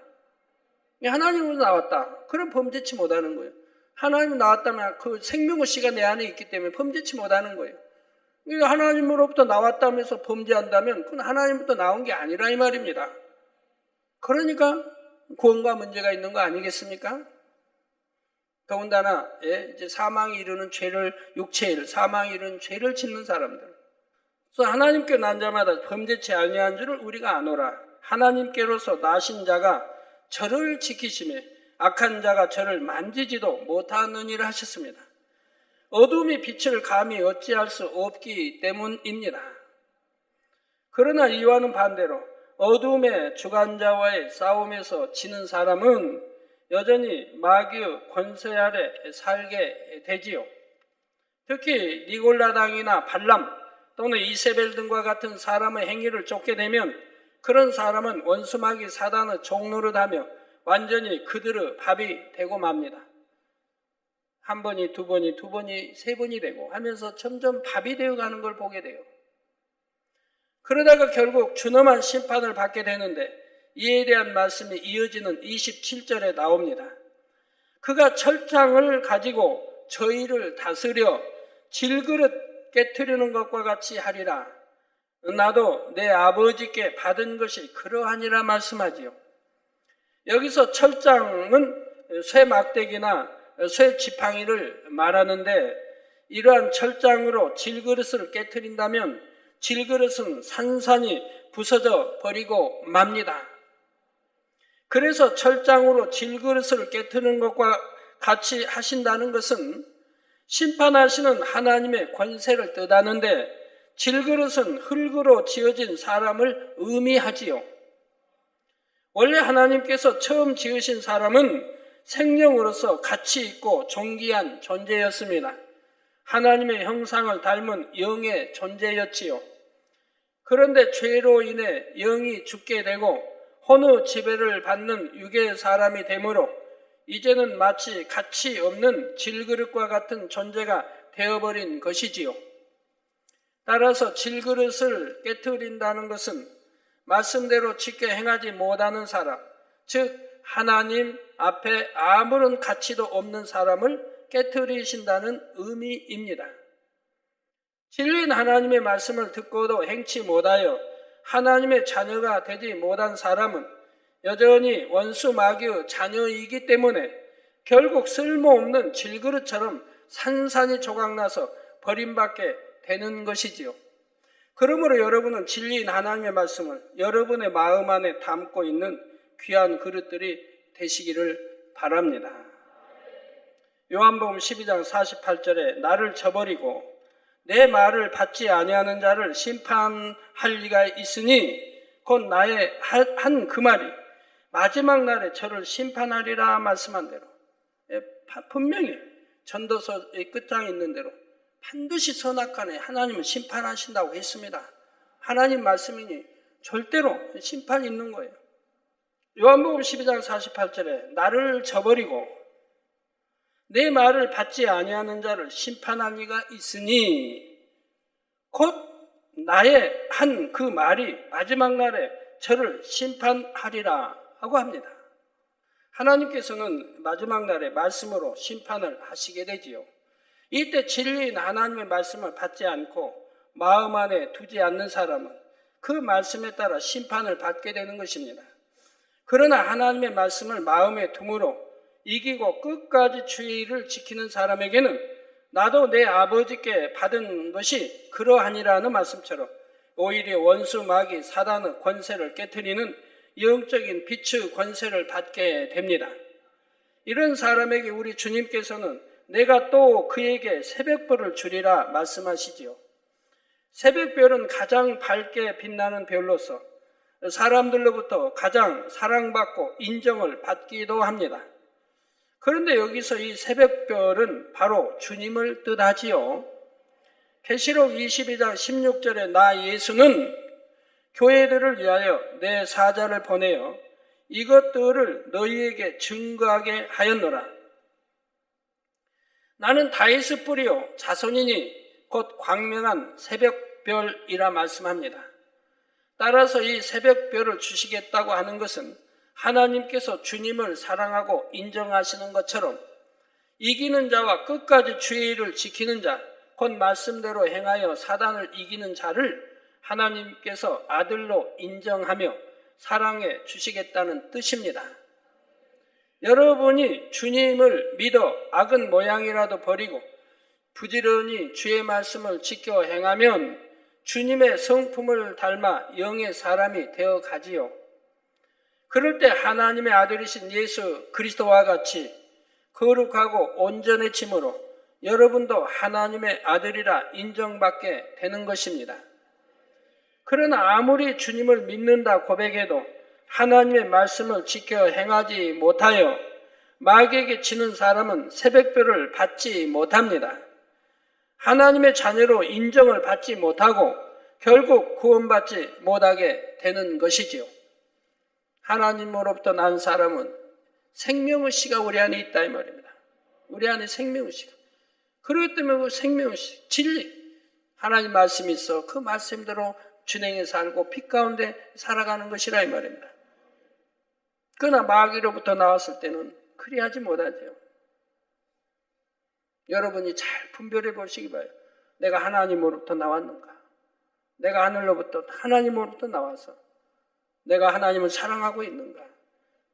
[SPEAKER 1] 하나님으로 나왔다. 그럼 범죄치 못하는 거예요. 하나님 나왔다면 그 생명의 씨가 내 안에 있기 때문에 범죄치 못하는 거예요. 하나님으로부터 나왔다면서 범죄한다면 그건 하나님부터 나온 게 아니라 이 말입니다. 그러니까 구원과 문제가 있는 거 아니겠습니까? 더군다나 이제 사망이 이르는 죄를, 육체의 일, 사망이 이르는 죄를 짓는 사람들. 그래서 하나님께 난 자마다 범죄치 아니한 줄을 우리가 아노라. 하나님께로서 나신 자가 저를 지키시며 악한 자가 저를 만지지도 못하느니라 하셨습니다. 어둠이 빛을 감히 어찌할 수 없기 때문입니다. 그러나 이와는 반대로 어둠의 주관자와의 싸움에서 지는 사람은 여전히 마귀의 권세 아래 살게 되지요. 특히 니골라당이나 발람 또는 이세벨 등과 같은 사람의 행위를 쫓게 되면 그런 사람은 원수 마귀 사단의 종노릇하며 완전히 그들의 밥이 되고 맙니다. 한 번이 두 번이 두 번이 세 번이 되고 하면서 점점 밥이 되어가는 걸 보게 돼요. 그러다가 결국 준엄한 심판을 받게 되는데 이에 대한 말씀이 이어지는 27절에 나옵니다. 그가 철장을 가지고 저희를 다스려 질그릇 깨트리는 것과 같이 하리라. 나도 내 아버지께 받은 것이 그러하니라 말씀하지요. 여기서 철장은 쇠 막대기나 쇠 지팡이를 말하는데 이러한 철장으로 질그릇을 깨트린다면 질그릇은 산산이 부서져 버리고 맙니다. 그래서 철장으로 질그릇을 깨트리는 것과 같이 하신다는 것은 심판하시는 하나님의 권세를 뜻하는데 질그릇은 흙으로 지어진 사람을 의미하지요. 원래 하나님께서 처음 지으신 사람은 생명으로서 가치 있고 존귀한 존재였습니다. 하나님의 형상을 닮은 영의 존재였지요. 그런데 죄로 인해 영이 죽게 되고 혼의 지배를 받는 육의 사람이 되므로 이제는 마치 가치 없는 질그릇과 같은 존재가 되어버린 것이지요. 따라서 질그릇을 깨트린다는 것은 말씀대로 지켜 행하지 못하는 사람, 즉 하나님 앞에 아무런 가치도 없는 사람을 깨트리신다는 의미입니다. 진리인 하나님의 말씀을 듣고도 행치 못하여 하나님의 자녀가 되지 못한 사람은 여전히 원수 마귀의 자녀이기 때문에 결국 쓸모없는 질그릇처럼 산산이 조각나서 버림받게 되는 것이지요. 그러므로 여러분은 진리인 하나님의 말씀을 여러분의 마음 안에 담고 있는 귀한 그릇들이 되시기를 바랍니다. 요한복음 12장 48절에 나를 저버리고 내 말을 받지 아니하는 자를 심판할 리가 있으니 곧 나의 한 그 말이 마지막 날에 저를 심판하리라 말씀한 대로 분명히 전도서의 끝장에 있는 대로 반드시 선악간에 하나님은 심판하신다고 했습니다. 하나님 말씀이니 절대로 심판이 있는 거예요. 요한복음 12장 48절에 나를 저버리고 내 말을 받지 아니하는 자를 심판할 리가 있으니 곧 나의 한 그 말이 마지막 날에 저를 심판하리라 하고 합니다. 하나님께서는 마지막 날에 말씀으로 심판을 하시게 되지요. 이때 진리인 하나님의 말씀을 받지 않고 마음 안에 두지 않는 사람은 그 말씀에 따라 심판을 받게 되는 것입니다. 그러나 하나님의 말씀을 마음에 둠으로 이기고 끝까지 주의를 지키는 사람에게는 나도 내 아버지께 받은 것이 그러하니라는 말씀처럼 오히려 원수 마귀 사단의 권세를 깨트리는 영적인 빛의 권세를 받게 됩니다. 이런 사람에게 우리 주님께서는 내가 또 그에게 새벽별을 주리라 말씀하시지요. 새벽별은 가장 밝게 빛나는 별로서 사람들로부터 가장 사랑받고 인정을 받기도 합니다. 그런데 여기서 이 새벽별은 바로 주님을 뜻하지요. 계시록 22장 16절에 나 예수는 교회들을 위하여 내 사자를 보내어 이것들을 너희에게 증거하게 하였노라. 나는 다윗의 뿌리요 자손이니 곧 광명한 새벽별이라 말씀합니다. 따라서 이 새벽별을 주시겠다고 하는 것은 하나님께서 주님을 사랑하고 인정하시는 것처럼 이기는 자와 끝까지 주의를 지키는 자, 곧 말씀대로 행하여 사단을 이기는 자를 하나님께서 아들로 인정하며 사랑해 주시겠다는 뜻입니다. 여러분이 주님을 믿어 악은 모양이라도 버리고 부지런히 주의 말씀을 지켜 행하면 주님의 성품을 닮아 영의 사람이 되어 가지요. 그럴 때 하나님의 아들이신 예수 그리스도와 같이 거룩하고 온전해짐으로 여러분도 하나님의 아들이라 인정받게 되는 것입니다. 그러나 아무리 주님을 믿는다 고백해도 하나님의 말씀을 지켜 행하지 못하여 마귀에게 지는 사람은 새벽별을 받지 못합니다. 하나님의 자녀로 인정을 받지 못하고 결국 구원받지 못하게 되는 것이지요. 하나님으로부터 난 사람은 생명의 씨가 우리 안에 있다 이 말입니다. 우리 안에 생명의 씨가. 그렇기 때문에 그 생명의 씨, 진리, 하나님 말씀이 있어 그 말씀대로 준행해 살고 빛 가운데 살아가는 것이라 이 말입니다. 그러나 마귀로부터 나왔을 때는 그리하지 못하죠. 여러분이 잘 분별해 보시기 바라요. 내가 하나님으로부터 나왔는가? 내가 하늘로부터 하나님으로부터 나와서 내가 하나님을 사랑하고 있는가?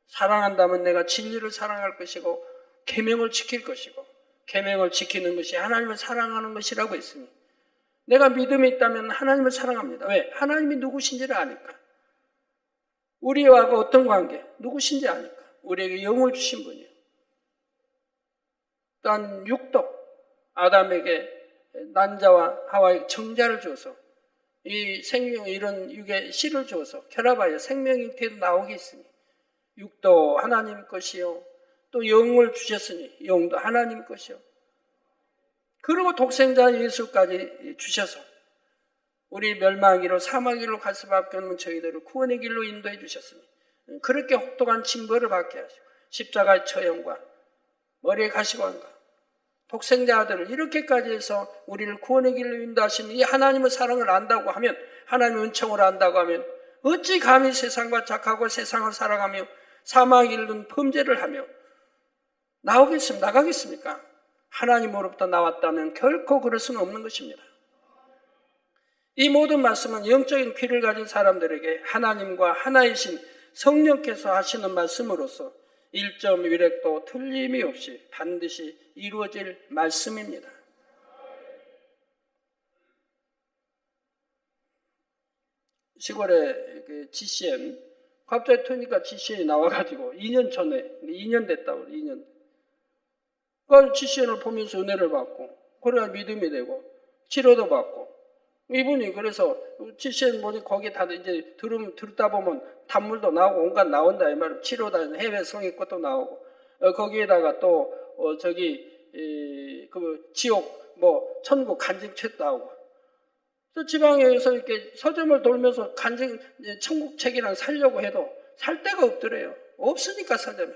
[SPEAKER 1] 사랑한다면 내가 진리를 사랑할 것이고 계명을 지킬 것이고 계명을 지키는 것이 하나님을 사랑하는 것이라고 했으니 내가 믿음이 있다면 하나님을 사랑합니다. 왜? 하나님이 누구신지를 아니까. 우리와 어떤 관계, 누구신지 아니까. 우리에게 영을 주신 분이에요. 또한 육도, 아담에게 난자와 하와에게 정자를 줘서 이 생명 이런 육의 씨를 줘서 결합하여 생명이 태도 나오게 했으니 육도 하나님 것이요 또 영을 주셨으니 영도 하나님 것이요 그리고 독생자 예수까지 주셔서 우리 멸망기로 사망기로 갈 수밖에 없는 저희들을 구원의 길로 인도해 주셨으니 그렇게 혹독한 징벌을 받게 하시고 십자가의 처형과 머리에 가시관과 독생자 아들을 이렇게까지 해서 우리를 구원의 길로 인도하신 이 하나님의 사랑을 안다고 하면 하나님의 은총을 안다고 하면 어찌 감히 세상과 착하고 세상을 살아가며 사망에 이르는 범죄를 하며 나가겠습니까? 하나님으로부터 나왔다면 결코 그럴 수는 없는 것입니다. 이 모든 말씀은 영적인 귀를 가진 사람들에게 하나님과 하나이신 성령께서 하시는 말씀으로서 1점 위력도 틀림이 없이 반드시 이루어질 말씀입니다. 시골에 GCN 갑자기 트니까 GCN이 나와가지고 2년 전에 2년 됐다고 2년. 그 GCN을 보면서 은혜를 받고 그래야 믿음이 되고 치료도 받고 이분이 그래서 GCN 뭐지 거기 다 이제 듣다 보면 단물도 나오고 온갖 나온다 이 말은 치료다 해외 성의것도 나오고 거기에다가 또 그 지옥 뭐 천국 간증책도 나오고 또 지방에서 이렇게 서점을 돌면서 천국 책이랑 사려고 해도 살 데가 없더래요. 없으니까 서점에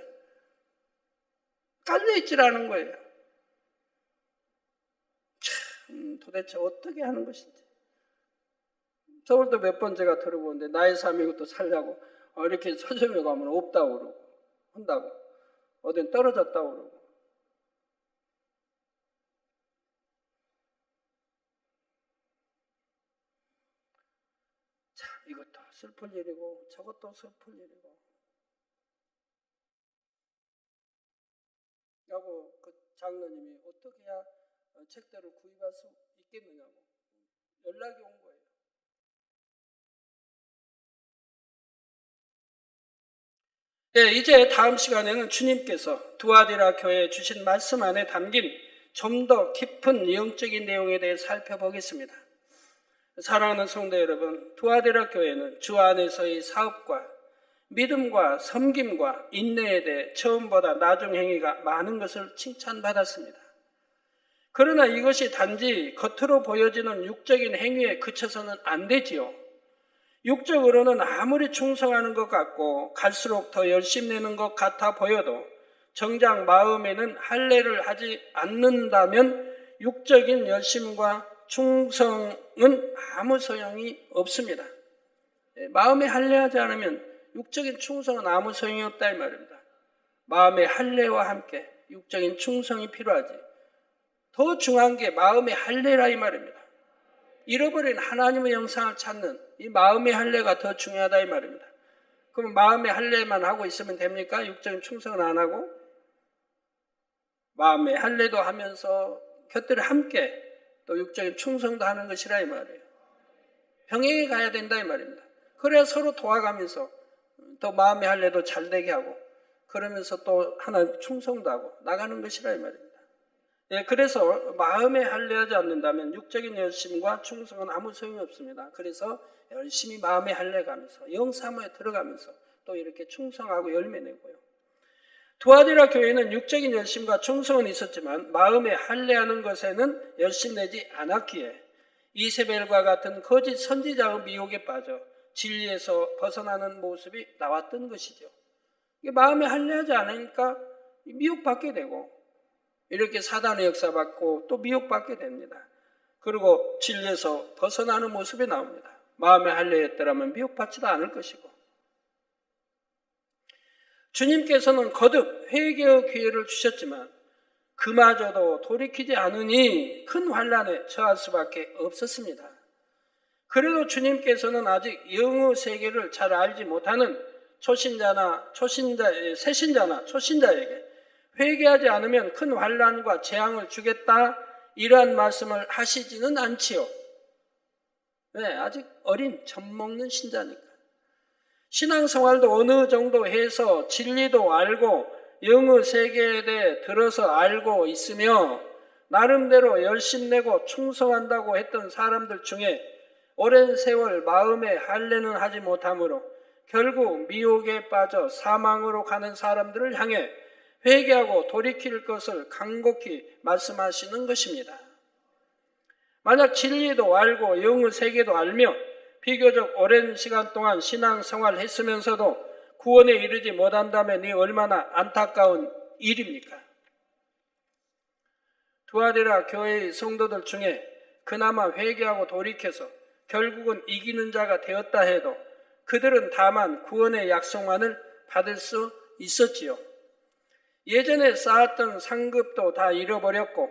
[SPEAKER 1] 깔려 있질 않은 거예요. 참 도대체 어떻게 하는 것인지. 서울도 몇 번 제가 들어보는데 나의 삶이 이것도 살려고 이렇게 서점에 가면 없다고 그러고 한다고 어딘 떨어졌다고 그러고 참 이것도 슬플 일이고 저것도 슬플 일이고 라고 그 장로님이 어떻게 해야 책들을 구입할 수 있겠느냐고 연락이 온 거예요. 네, 이제 다음 시간에는 주님께서 두아디라 교회에 주신 말씀 안에 담긴 좀 더 깊은 영적인 내용에 대해 살펴보겠습니다. 사랑하는 성도 여러분, 두아디라 교회는 주 안에서의 사업과 믿음과 섬김과 인내에 대해 처음보다 나중 행위가 많은 것을 칭찬받았습니다. 그러나 이것이 단지 겉으로 보여지는 육적인 행위에 그쳐서는 안 되지요. 육적으로는 아무리 충성하는 것 같고 갈수록 더 열심내는 것 같아 보여도 정작 마음에는 할례를 하지 않는다면 육적인 열심과 충성은 아무 소용이 없습니다. 마음에 할례하지 않으면 육적인 충성은 아무 소용이 없다 이 말입니다. 마음의 할례와 함께 육적인 충성이 필요하지. 더 중요한 게 마음의 할례라 이 말입니다. 잃어버린 하나님의 영상을 찾는 이 마음의 할례가 더 중요하다 이 말입니다. 그럼 마음의 할례만 하고 있으면 됩니까? 육적인 충성은 안 하고? 마음의 할례도 하면서 곁들여 함께 또 육적인 충성도 하는 것이라 이 말이에요. 병행해 가야 된다 이 말입니다. 그래야 서로 도와가면서 또 마음의 할례도 잘 되게 하고 그러면서 또 하나님 충성도 하고 나가는 것이라 이 말입니다. 예, 그래서 마음에 할례하지 않는다면 육적인 열심과 충성은 아무 소용이 없습니다. 그래서 열심히 마음에 할례가면서 영사모에 들어가면서 또 이렇게 충성하고 열매 내고요. 두아디라 교회는 육적인 열심과 충성은 있었지만 마음에 할례하는 것에는 열심 내지 않았기에 이세벨과 같은 거짓 선지자의 미혹에 빠져 진리에서 벗어나는 모습이 나왔던 것이죠. 마음에 할례하지 않으니까 미혹받게 되고 이렇게 사단의 역사받고 또 미혹받게 됩니다. 그리고 진리에서 벗어나는 모습이 나옵니다. 마음에 할례했더라면 미혹받지도 않을 것이고 주님께서는 거듭 회개의 기회를 주셨지만 그마저도 돌이키지 않으니 큰 환난에 처할 수밖에 없었습니다. 그래도 주님께서는 아직 영의 세계를 잘 알지 못하는 새신자나 초신자에게 회개하지 않으면 큰 환난과 재앙을 주겠다 이러한 말씀을 하시지는 않지요. 왜? 아직 어린 젖먹는 신자니까. 신앙생활도 어느 정도 해서 진리도 알고 영의 세계에 대해 들어서 알고 있으며 나름대로 열심내고 충성한다고 했던 사람들 중에 오랜 세월 마음에 할례는 하지 못하므로 결국 미혹에 빠져 사망으로 가는 사람들을 향해 회개하고 돌이킬 것을 간곡히 말씀하시는 것입니다. 만약 진리도 알고 영의 세계도 알며 비교적 오랜 시간 동안 신앙생활을 했으면서도 구원에 이르지 못한다면 이 얼마나 안타까운 일입니까? 두아디라 교회의 성도들 중에 그나마 회개하고 돌이켜서 결국은 이기는 자가 되었다 해도 그들은 다만 구원의 약속만을 받을 수 있었지요. 예전에 쌓았던 상급도 다 잃어버렸고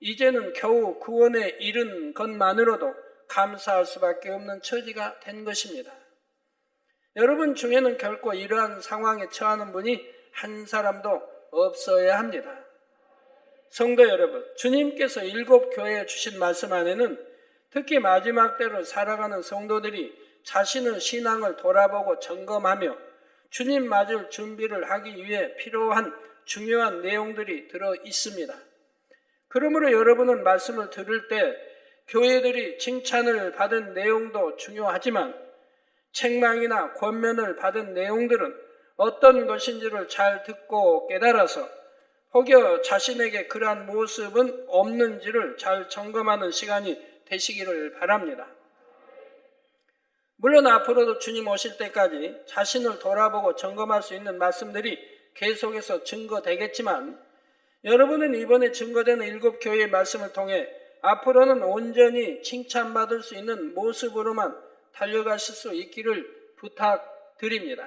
[SPEAKER 1] 이제는 겨우 구원에 이른 것만으로도 감사할 수밖에 없는 처지가 된 것입니다. 여러분 중에는 결코 이러한 상황에 처하는 분이 한 사람도 없어야 합니다. 성도 여러분, 주님께서 7교회에 주신 말씀 안에는 특히 마지막 때로 살아가는 성도들이 자신의 신앙을 돌아보고 점검하며 주님 맞을 준비를 하기 위해 필요한 중요한 내용들이 들어 있습니다. 그러므로 여러분은 말씀을 들을 때 교회들이 칭찬을 받은 내용도 중요하지만 책망이나 권면을 받은 내용들은 어떤 것인지를 잘 듣고 깨달아서 혹여 자신에게 그러한 모습은 없는지를 잘 점검하는 시간이 되시기를 바랍니다. 물론 앞으로도 주님 오실 때까지 자신을 돌아보고 점검할 수 있는 말씀들이 계속해서 증거되겠지만 여러분은 이번에 증거되는 7교회의 말씀을 통해 앞으로는 온전히 칭찬받을 수 있는 모습으로만 달려가실 수 있기를 부탁드립니다.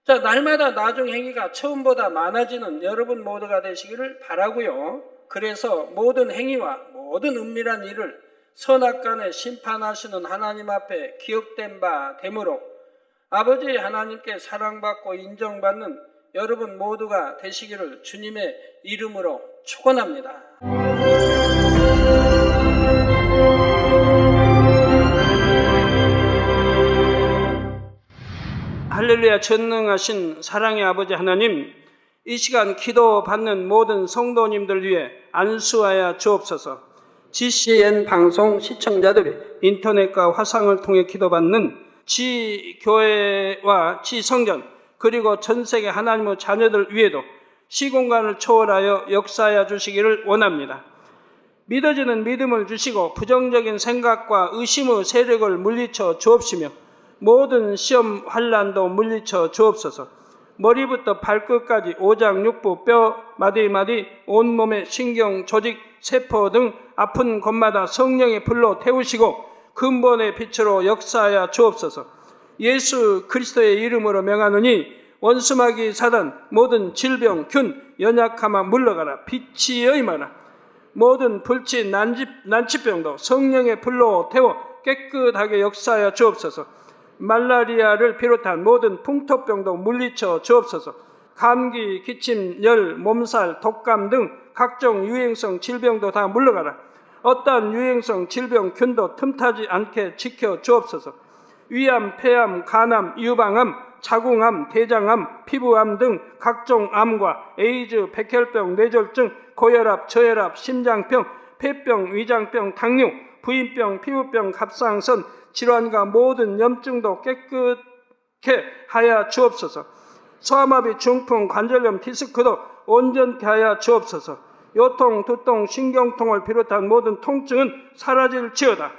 [SPEAKER 1] 자, 날마다 나중 행위가 처음보다 많아지는 여러분 모두가 되시기를 바라고요. 그래서 모든 행위와 모든 은밀한 일을 선악간에 심판하시는 하나님 앞에 기억된 바 되므로 아버지 하나님께 사랑받고 인정받는 여러분 모두가 되시기를 주님의 이름으로 축원합니다. 할렐루야. 전능하신 사랑의 아버지 하나님, 이 시간 기도받는 모든 성도님들 위해 안수하여 주옵소서. GCN 방송 시청자들이 인터넷과 화상을 통해 기도받는 지교회와 지성전 그리고 전세계 하나님의 자녀들 위에도 시공간을 초월하여 역사하여 주시기를 원합니다. 믿어지는 믿음을 주시고 부정적인 생각과 의심의 세력을 물리쳐 주옵시며 모든 시험 환난도 물리쳐 주옵소서. 머리부터 발끝까지 오장육부 뼈 마디마디 온몸의 신경 조직 세포 등 아픈 곳마다 성령의 불로 태우시고 근본의 빛으로 역사하여 주옵소서. 예수 그리스도의 이름으로 명하노니 원수마귀 사단 모든 질병 균 연약함아 물러가라. 빛이 임하라. 모든 불치 난치병도 성령의 불로 태워 깨끗하게 역사하여 주옵소서. 말라리아를 비롯한 모든 풍토병도 물리쳐 주옵소서. 감기, 기침, 열, 몸살, 독감 등 각종 유행성 질병도 다 물러가라. 어떠한 유행성 질병 균도 틈타지 않게 지켜 주옵소서. 위암, 폐암, 간암, 유방암, 자궁암, 대장암, 피부암 등 각종 암과 에이즈, 백혈병, 뇌졸중, 고혈압, 저혈압, 심장병, 폐병, 위장병, 당뇨, 부인병, 피부병, 갑상선 질환과 모든 염증도 깨끗게 하여 주옵소서. 소아마비, 중풍, 관절염, 디스크도 온전케 하여 주옵소서. 요통, 두통, 신경통을 비롯한 모든 통증은 사라질지어다.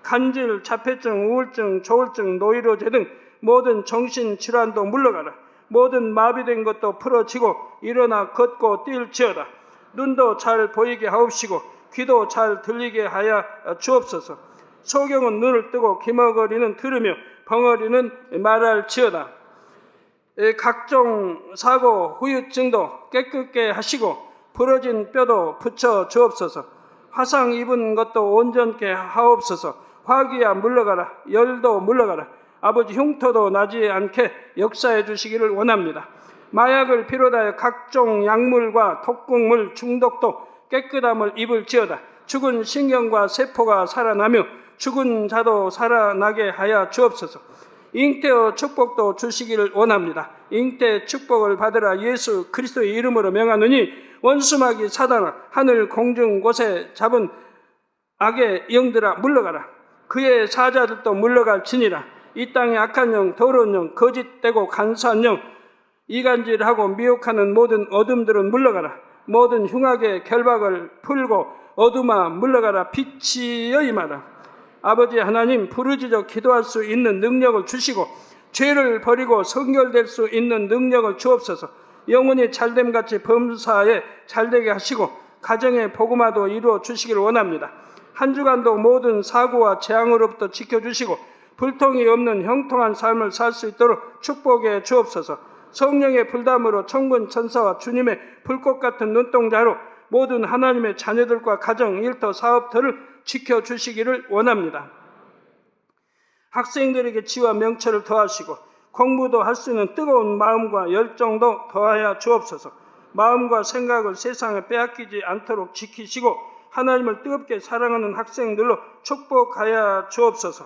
[SPEAKER 1] 간질, 자폐증, 우울증, 조울증, 노이로제 등 모든 정신질환도 물러가라. 모든 마비된 것도 풀어지고 일어나 걷고 뛸지어다. 눈도 잘 보이게 하옵시고 귀도 잘 들리게 하여 주옵소서. 소경은 눈을 뜨고 기머거리는 들으며 벙어리는 말할지어다. 각종 사고, 후유증도 깨끗게 하시고 부러진 뼈도 붙여 주옵소서. 화상 입은 것도 온전케 하옵소서. 화기야 물러가라. 열도 물러가라. 아버지 흉터도 나지 않게 역사해 주시기를 원합니다. 마약을 비롯하여 각종 약물과 독극물 중독도 깨끗함을 입을지어다. 죽은 신경과 세포가 살아나며 죽은 자도 살아나게 하여 주옵소서. 잉태의 축복도 주시기를 원합니다. 잉태 축복을 받으라. 예수 그리스도의 이름으로 명하노니 원수마귀 사단아, 하늘 공중 곳에 잡은 악의 영들아 물러가라. 그의 사자들도 물러갈지니라. 이 땅의 악한 영, 더러운 영, 거짓되고 간사한 영, 이간질하고 미혹하는 모든 어둠들은 물러가라. 모든 흉악의 결박을 풀고 어둠아 물러가라. 빛이여 임하라. 아버지 하나님, 부르짖어 기도할 수 있는 능력을 주시고 죄를 버리고 성결될 수 있는 능력을 주옵소서. 영혼이 잘됨같이 범사에 잘되게 하시고 가정의 복음화도 이루어 주시길 원합니다. 한 주간도 모든 사고와 재앙으로부터 지켜주시고 불통이 없는 형통한 삶을 살 수 있도록 축복해 주옵소서. 성령의 불담으로 천군 천사와 주님의 불꽃 같은 눈동자로 모든 하나님의 자녀들과 가정, 일터, 사업터를 지켜주시기를 원합니다. 학생들에게 지와 명철을 더하시고 공부도 할 수 있는 뜨거운 마음과 열정도 더하여 주옵소서. 마음과 생각을 세상에 빼앗기지 않도록 지키시고 하나님을 뜨겁게 사랑하는 학생들로 축복하여 주옵소서.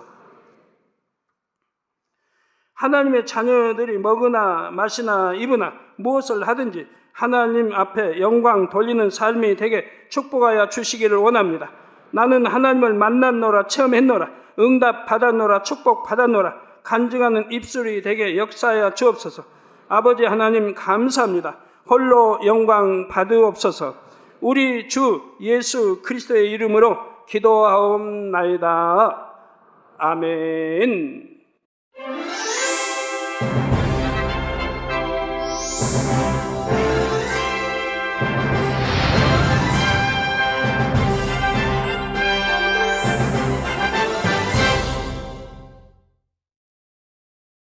[SPEAKER 1] 하나님의 자녀들이 먹으나 마시나 입으나 무엇을 하든지 하나님 앞에 영광 돌리는 삶이 되게 축복하여 주시기를 원합니다. 나는 하나님을 만났노라, 체험했노라, 응답 받았노라, 축복 받았노라, 간증하는 입술이 되게 역사하여 주옵소서. 아버지 하나님 감사합니다. 홀로 영광 받으옵소서. 우리 주 예수 그리스도의 이름으로 기도하옵나이다. 아멘.